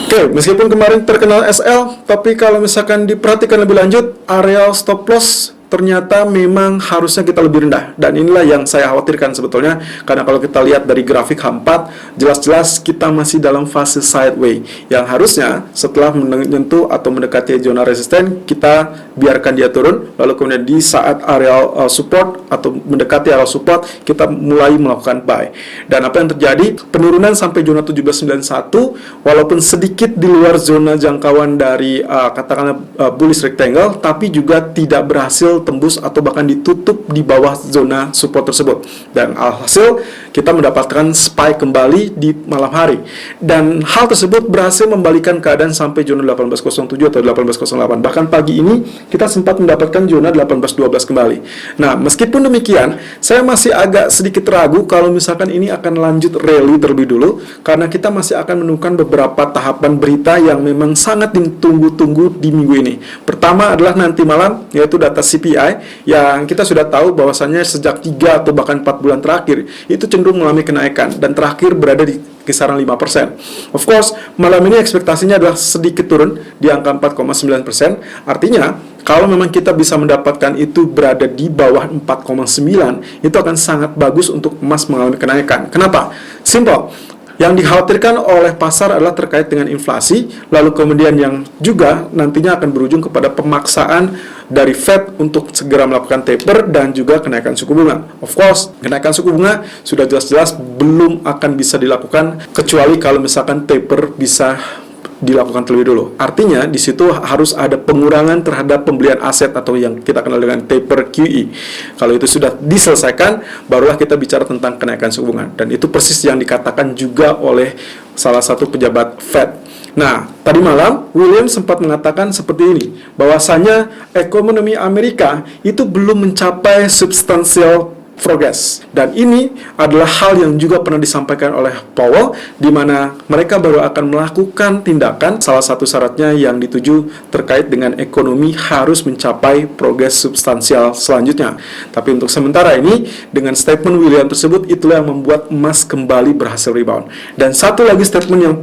Oke, meskipun kemarin terkenal SL, tapi kalau misalkan diperhatikan lebih lanjut, area stop loss ternyata memang harusnya kita lebih rendah. Dan inilah yang saya khawatirkan sebetulnya, karena kalau kita lihat dari grafik H4, jelas-jelas kita masih dalam fase sideway, yang harusnya setelah menyentuh atau mendekati zona resisten, kita biarkan dia turun, lalu kemudian di saat area support atau mendekati area support, kita mulai melakukan buy. Dan apa yang terjadi? Penurunan sampai zona 1791, walaupun sedikit di luar zona jangkauan dari katakanlah bullish rectangle, tapi juga tidak berhasil tembus atau bahkan ditutup di bawah zona support tersebut. Dan alhasil kita mendapatkan spike kembali di malam hari. Dan hal tersebut berhasil membalikan keadaan sampai zona 1807 atau 1808. Bahkan pagi ini kita sempat mendapatkan zona 1812 kembali. Nah, meskipun demikian, saya masih agak sedikit ragu kalau misalkan ini akan lanjut rally terlebih dulu, karena kita masih akan menemukan beberapa tahapan berita yang memang sangat ditunggu-tunggu di minggu ini. Pertama adalah nanti malam, yaitu data CPI, yang kita sudah tahu bahwasannya sejak 3 atau bahkan 4 bulan terakhir itu cenderung mengalami kenaikan dan terakhir berada di kisaran 5%. Of course, malam ini ekspektasinya adalah sedikit turun di angka 4,9%. Artinya, kalau memang kita bisa mendapatkan itu berada di bawah 4,9, itu akan sangat bagus untuk emas mengalami kenaikan. Kenapa? Simple. Yang dikhawatirkan oleh pasar adalah terkait dengan inflasi, lalu kemudian yang juga nantinya akan berujung kepada pemaksaan dari Fed untuk segera melakukan taper dan juga kenaikan suku bunga. Of course, kenaikan suku bunga sudah jelas-jelas belum akan bisa dilakukan kecuali kalau misalkan taper bisa dilakukan terlebih dulu. Artinya di situ harus ada pengurangan terhadap pembelian aset atau yang kita kenal dengan taper QE. Kalau itu sudah diselesaikan, barulah kita bicara tentang kenaikan suku bunga. Dan itu persis yang dikatakan juga oleh salah satu pejabat Fed. Nah, tadi malam William sempat mengatakan seperti ini, bahwasanya ekonomi Amerika itu belum mencapai substansial progress. Dan ini adalah hal yang juga pernah disampaikan oleh Powell, di mana mereka baru akan melakukan tindakan, salah satu syaratnya yang dituju terkait dengan ekonomi harus mencapai progres substansial selanjutnya. Tapi untuk sementara ini, dengan statement William tersebut, itulah yang membuat emas kembali berhasil rebound. Dan satu lagi statement yang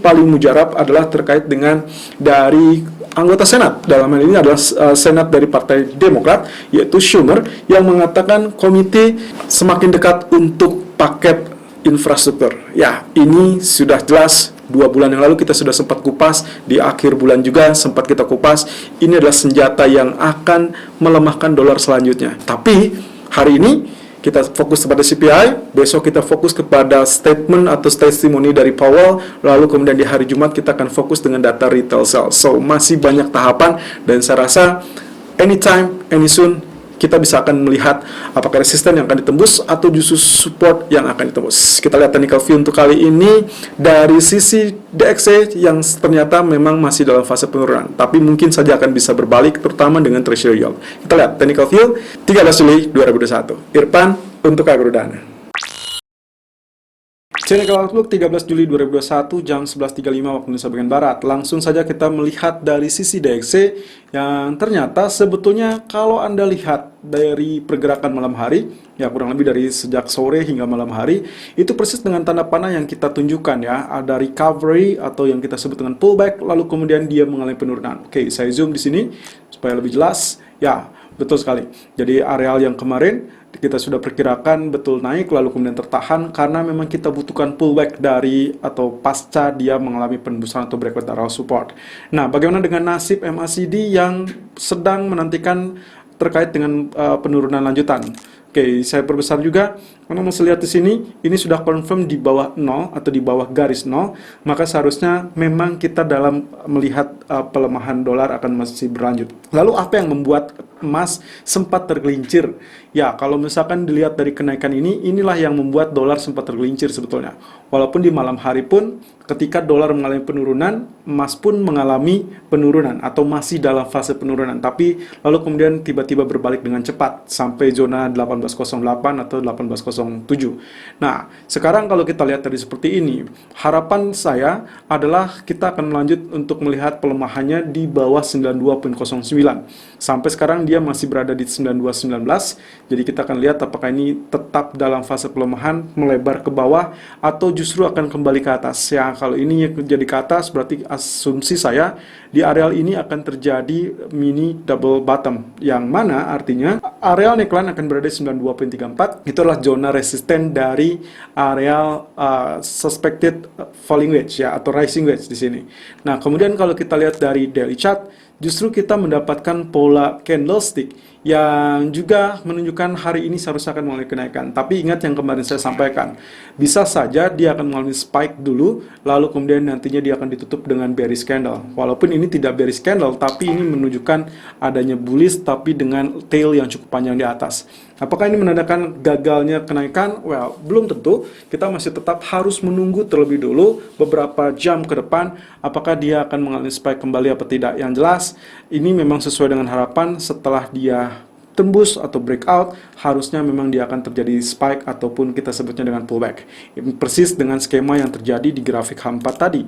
paling mujarab adalah terkait dengan dari anggota Senat. Dalam hal ini adalah Senat dari Partai Demokrat, yaitu Schumer, yang mengatakan komite semakin dekat untuk paket infrastruktur. Ya, ini sudah jelas 2 bulan yang lalu kita sudah sempat kupas, di akhir bulan juga sempat kita kupas. Ini adalah senjata yang akan melemahkan dolar selanjutnya. Tapi hari ini kita fokus kepada CPI, besok kita fokus kepada statement atau testimoni dari Powell, lalu kemudian di hari Jumat kita akan fokus dengan data retail sales. So, masih banyak tahapan, dan saya rasa anytime, any soon, kita bisa akan melihat apakah resisten yang akan ditembus atau justru support yang akan ditembus. Kita lihat technical view untuk kali ini dari sisi DXY yang ternyata memang masih dalam fase penurunan, tapi mungkin saja akan bisa berbalik, terutama dengan treasury yield. Kita lihat technical view 13 Juli 2021. Irfan untuk Agrodana. Technical Outlook 13 Juli 2021 jam 11.35 waktu Indonesia bagian Barat. Langsung saja kita melihat dari sisi DXY yang ternyata sebetulnya kalau Anda lihat dari pergerakan malam hari, ya kurang lebih dari sejak sore hingga malam hari, itu persis dengan tanda panah yang kita tunjukkan ya, ada recovery atau yang kita sebut dengan pullback, lalu kemudian dia mengalami penurunan. Oke, saya zoom di sini supaya lebih jelas. Ya, betul sekali. Jadi areal yang kemarin kita sudah perkirakan betul naik lalu kemudian tertahan karena memang kita butuhkan pullback dari atau pasca dia mengalami penembusan atau breakout area support. Nah, bagaimana dengan nasib MACD yang sedang menantikan terkait dengan penurunan lanjutan? Oke, saya perbesar juga. Anda masih lihat di sini, ini sudah confirm di bawah 0 atau di bawah garis 0, maka seharusnya memang kita dalam melihat pelemahan dolar akan masih berlanjut. Lalu apa yang membuat emas sempat tergelincir? Ya, kalau misalkan dilihat dari kenaikan ini, inilah yang membuat dolar sempat tergelincir sebetulnya. Walaupun di malam hari pun, ketika dolar mengalami penurunan, emas pun mengalami penurunan atau masih dalam fase penurunan. Tapi lalu kemudian tiba-tiba berbalik dengan cepat sampai zona 18 1808 atau 1807. Nah, sekarang kalau kita lihat dari seperti ini, harapan saya adalah kita akan melanjut untuk melihat pelemahannya di bawah 92.09. Sampai sekarang dia masih berada di 92.19. Jadi kita akan lihat apakah ini tetap dalam fase pelemahan melebar ke bawah atau justru akan kembali ke atas. Ya, kalau ini jadi ke atas berarti asumsi saya di areal ini akan terjadi mini double bottom, yang mana artinya areal neckline akan berada di 92.34. Itu adalah zona resisten dari areal suspected falling wedge ya, atau rising wedge di sini. Nah, kemudian kalau kita lihat dari daily chart, justru kita mendapatkan pola candlestick yang juga menunjukkan hari ini seharusnya akan mengalami kenaikan. Tapi ingat yang kemarin saya sampaikan, bisa saja dia akan mengalami spike dulu, lalu kemudian nantinya dia akan ditutup dengan bearish candle. Walaupun ini tidak bearish candle, tapi ini menunjukkan adanya bullish tapi dengan tail yang cukup panjang di atas. Apakah ini menandakan gagalnya kenaikan? Well, belum tentu. Kita masih tetap harus menunggu terlebih dulu beberapa jam ke depan apakah dia akan mengalami spike kembali atau tidak. Yang jelas, ini memang sesuai dengan harapan. Setelah dia tembus atau breakout, harusnya memang dia akan terjadi spike ataupun kita sebutnya dengan pullback. Persis dengan skema yang terjadi di grafik H4 tadi.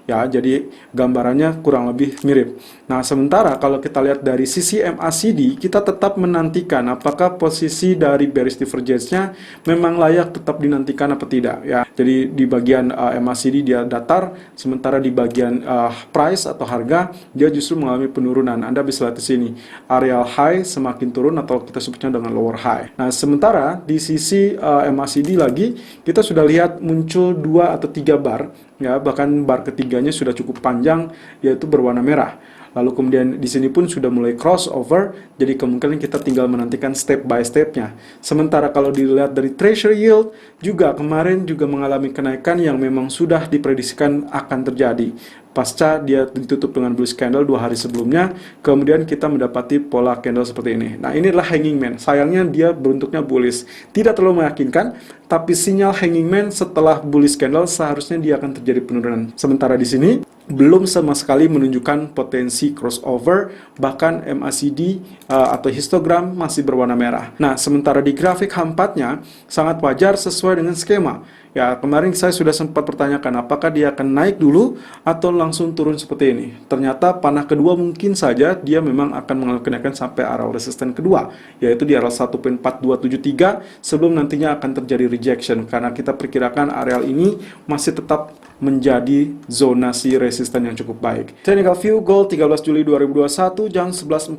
Ya, jadi gambarannya kurang lebih mirip. Nah, sementara kalau kita lihat dari sisi MACD, kita tetap menantikan apakah posisi dari bearish divergence-nya memang layak tetap dinantikan atau tidak. Ya, jadi di bagian MACD dia datar, sementara di bagian price atau harga dia justru mengalami penurunan. Anda bisa lihat di sini, areal high semakin turun atau kita sebutnya dengan lower high. Nah, sementara di sisi MACD lagi kita sudah lihat muncul 2 atau 3 bar, ya, bahkan bar ketiganya sudah cukup panjang, yaitu berwarna merah. Lalu kemudian di sini pun sudah mulai crossover, jadi kemungkinan kita tinggal menantikan step by stepnya. Sementara kalau dilihat dari treasury yield, juga kemarin juga mengalami kenaikan yang memang sudah diprediksikan akan terjadi. Pasca dia ditutup dengan bullish candle 2 hari sebelumnya, kemudian kita mendapati pola candle seperti ini. Nah, ini adalah hanging man. Sayangnya dia bentuknya bullish. Tidak terlalu meyakinkan, tapi sinyal hanging man setelah bullish candle seharusnya dia akan terjadi penurunan. Sementara di sini belum sama sekali menunjukkan potensi crossover, bahkan MACD atau histogram masih berwarna merah. Nah, sementara di grafik H4-nya sangat wajar sesuai dengan skema. Ya, kemarin saya sudah sempat pertanyakan apakah dia akan naik dulu atau langsung turun seperti ini. Ternyata panah kedua mungkin saja dia memang akan mengalami kenaikan sampai area resisten kedua, yaitu di area 1.4273 sebelum nantinya akan terjadi rejection, karena kita perkirakan areal ini masih tetap menjadi zonasi resisten yang cukup baik. Technical view gold 13 Juli 2021 jam 11.40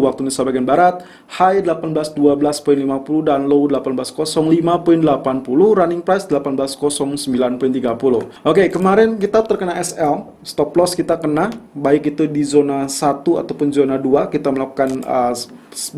waktu Indonesia bagian barat, high 1812.50 dan low 1805.80, running price 1809.30. Oke, kemarin kita terkena SL, stop loss kita kena, baik itu di zona 1 ataupun zona 2, kita melakukan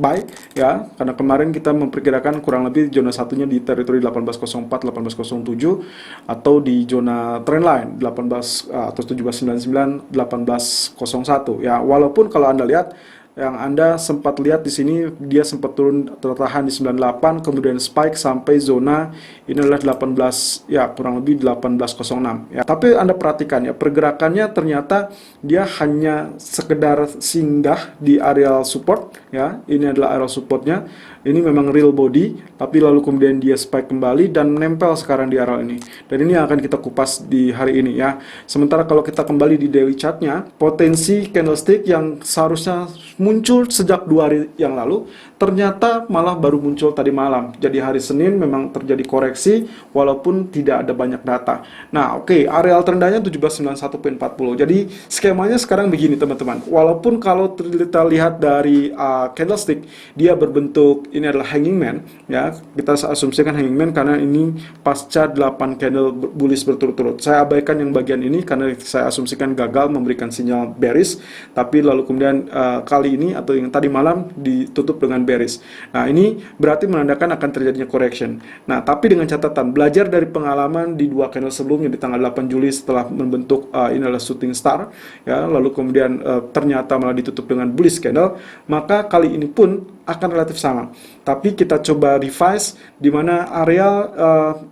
buy ya, karena kemarin kita memperkirakan kurang lebih zona satunya di teritori 1804, 1807 atau di zona trendline 18 atau 1799, 1801 ya. Walaupun kalau Anda lihat yang Anda sempat lihat di sini dia sempat turun tertahan di 98, kemudian spike sampai zona ini adalah 18 ya, kurang lebih 1806 ya. Tapi Anda perhatikan ya, pergerakannya ternyata dia hanya sekedar singgah di area support ya. Ini adalah area supportnya. Ini memang real body, tapi lalu kemudian dia spike kembali dan menempel sekarang di area ini. Dan ini akan kita kupas di hari ini ya. Sementara kalau kita kembali di daily chartnya, potensi candlestick yang seharusnya muncul sejak 2 hari yang lalu, ternyata malah baru muncul tadi malam. Jadi hari Senin memang terjadi koreksi walaupun tidak ada banyak data. Nah, oke, areal terendahnya 1791.40. Jadi skemanya sekarang begini teman-teman. Walaupun kalau kita lihat dari candlestick dia berbentuk ini adalah hanging man ya. Kita asumsikan hanging man karena ini pasca 8 candle bullish berturut-turut. Saya abaikan yang bagian ini karena saya asumsikan gagal memberikan sinyal bearish, tapi lalu kemudian kali ini atau yang tadi malam ditutup dengan bearish. Nah, ini berarti menandakan akan terjadinya correction. Nah, tapi dengan catatan belajar dari pengalaman di 2 candle sebelumnya di tanggal 8 Juli setelah membentuk ini adalah shooting star ya, lalu kemudian ternyata malah ditutup dengan bullish candle, maka kali ini pun akan relatif sama. Tapi kita coba revise di mana areal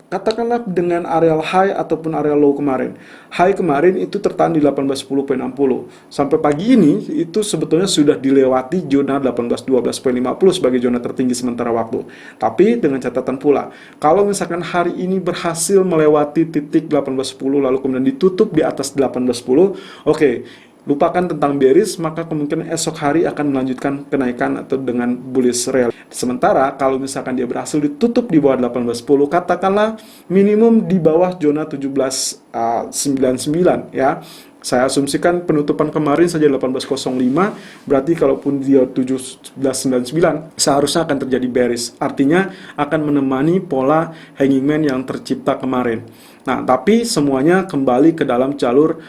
katakanlah dengan areal high ataupun areal low kemarin. High kemarin itu tertahan di 1810.60. Sampai pagi ini itu sebetulnya sudah dilewati zona 1812.50 sebagai zona tertinggi sementara waktu. Tapi dengan catatan pula, kalau misalkan hari ini berhasil melewati titik 1810 lalu kemudian ditutup di atas 1810, oke, lupakan tentang bearish, maka kemungkinan esok hari akan melanjutkan kenaikan atau dengan bullish rally. Sementara kalau misalkan dia berhasil ditutup di bawah 1810, katakanlah minimum di bawah zona 1799 ya. Saya asumsikan penutupan kemarin saja 1805, berarti kalaupun dia 1799 seharusnya akan terjadi bearish. Artinya akan menemani pola hanging man yang tercipta kemarin. Nah, tapi semuanya kembali ke dalam jalur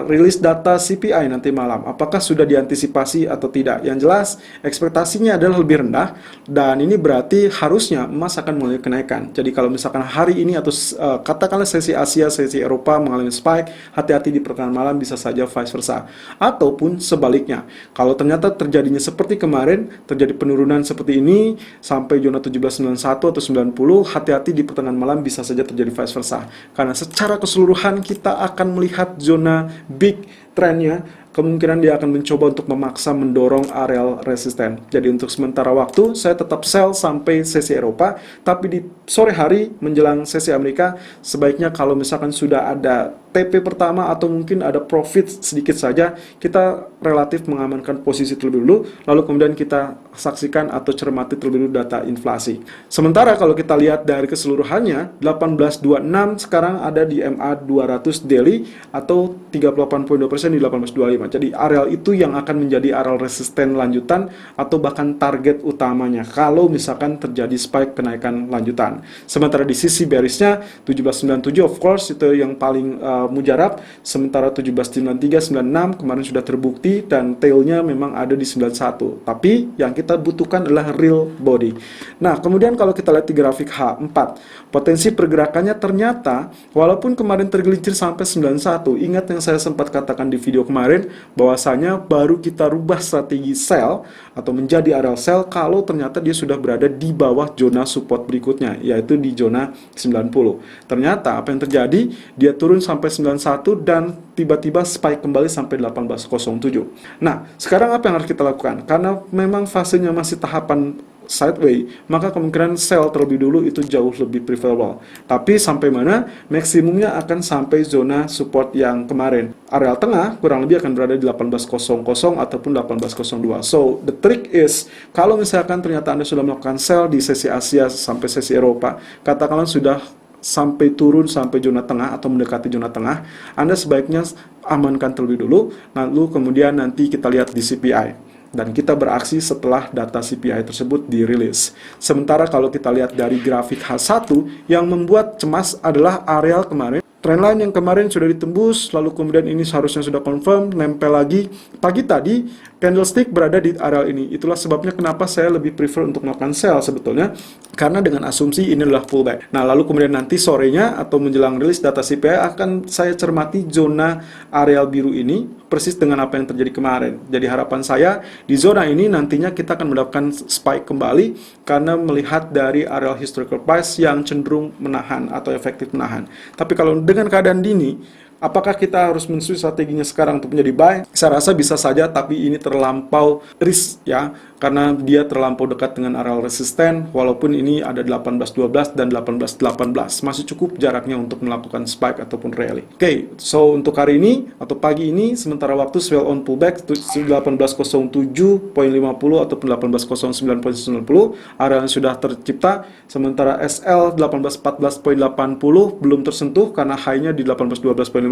rilis data CPI nanti malam. Apakah sudah diantisipasi atau tidak? Yang jelas, ekspektasinya adalah lebih rendah, dan ini berarti harusnya emas akan mulai kenaikan. Jadi kalau misalkan hari ini atau katakanlah sesi Asia, sesi Eropa mengalami spike, hati-hati di pertengahan malam, bisa saja vice versa. Ataupun sebaliknya, kalau ternyata terjadinya seperti kemarin, terjadi penurunan seperti ini, sampai zona 1791 atau 90, hati-hati di pertengahan malam bisa saja terjadi vice versa. Karena secara keseluruhan kita akan melihat zona big trendnya, kemungkinan dia akan mencoba untuk memaksa mendorong areal resisten. Jadi untuk sementara waktu saya tetap sell sampai sesi Eropa, tapi di sore hari menjelang sesi Amerika sebaiknya kalau misalkan sudah ada TP pertama atau mungkin ada profit sedikit saja, kita relatif mengamankan posisi terlebih dulu, lalu kemudian kita saksikan atau cermati terlebih dulu data inflasi. Sementara kalau kita lihat dari keseluruhannya, 1826 sekarang ada di MA 200 daily atau 38.2% di 1825. Jadi areal itu yang akan menjadi areal resisten lanjutan atau bahkan target utamanya kalau misalkan terjadi spike kenaikan lanjutan. Sementara di sisi bearishnya 1797 of course itu yang paling mujarab, sementara 1793, 96 kemarin sudah terbukti dan tailnya memang ada di 91. Tapi yang kita butuhkan adalah real body. Nah, kemudian kalau kita lihat di grafik H4, potensi pergerakannya ternyata walaupun kemarin tergelincir sampai 91, ingat yang saya sempat katakan di video kemarin bahwasanya baru kita rubah strategi sell atau menjadi areal sell kalau ternyata dia sudah berada di bawah zona support berikutnya, yaitu di zona 90. Ternyata apa yang terjadi? Dia turun sampai 91 dan tiba-tiba spike kembali sampai 1807. Nah, sekarang apa yang harus kita lakukan? Karena memang fasenya masih tahapan sideway, maka kemungkinan sell terlebih dulu itu jauh lebih preferable. Tapi sampai mana? Maksimumnya akan sampai zona support yang kemarin. Areal tengah kurang lebih akan berada di 1800 ataupun 1802. So, the trick is, kalau misalkan ternyata Anda sudah melakukan sell di sesi Asia sampai sesi Eropa, katakanlah sudah sampai turun sampai zona tengah atau mendekati zona tengah, Anda sebaiknya amankan terlebih dulu, lalu kemudian nanti kita lihat di CPI. Dan kita beraksi setelah data CPI tersebut dirilis. Sementara kalau kita lihat dari grafik H1, yang membuat cemas adalah areal kemarin. Trendline yang kemarin sudah ditembus, lalu kemudian ini seharusnya sudah confirm, nempel lagi. Pagi tadi, candlestick berada di areal ini. Itulah sebabnya kenapa saya lebih prefer untuk melakukan sell sebetulnya, karena dengan asumsi ini adalah pullback. Nah, lalu kemudian nanti sorenya atau menjelang rilis data CPI akan saya cermati zona areal biru ini, persis dengan apa yang terjadi kemarin. Jadi harapan saya, di zona ini nantinya kita akan mendapatkan spike kembali, karena melihat dari areal historical price yang cenderung menahan atau efektif menahan. Tapi kalau dengan keadaan dini, apakah kita harus men-switch strateginya sekarang untuk menjadi buy? Saya rasa bisa saja, tapi ini terlampau risk ya, karena dia terlampau dekat dengan areal resisten, walaupun ini ada 1812 dan 1818. Masih cukup jaraknya untuk melakukan spike ataupun rally. Oke, so untuk hari ini atau pagi ini, sementara waktu sell on pullback 1807.50 ataupun 1809.90, area yang sudah tercipta, sementara SL 1814.80 belum tersentuh karena high-nya di 1812.50,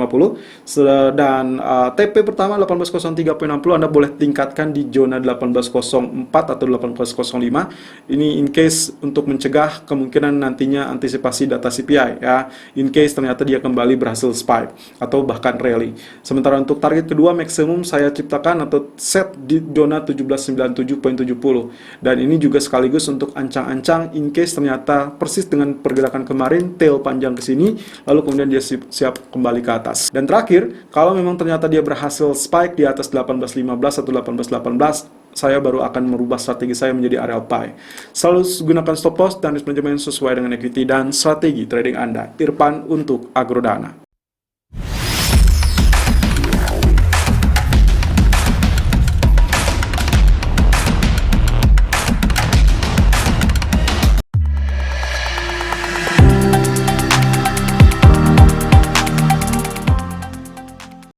dan TP pertama 1803.60 Anda boleh tingkatkan di zona 1804 atau 1805. Ini in case untuk mencegah kemungkinan nantinya antisipasi data CPI ya, in case ternyata dia kembali berhasil spike atau bahkan rally. Sementara untuk target kedua maksimum saya ciptakan atau set di zona 1797.70, dan ini juga sekaligus untuk ancang-ancang in case ternyata persis dengan pergerakan kemarin tail panjang ke sini lalu kemudian dia siap kembali ke atas. Dan terakhir, kalau memang ternyata dia berhasil spike di atas 1815 atau 1818, saya baru akan merubah strategi saya menjadi area buy. Selalu gunakan stop loss dan risk management sesuai dengan equity dan strategi trading Anda. Irfan untuk Agrodana.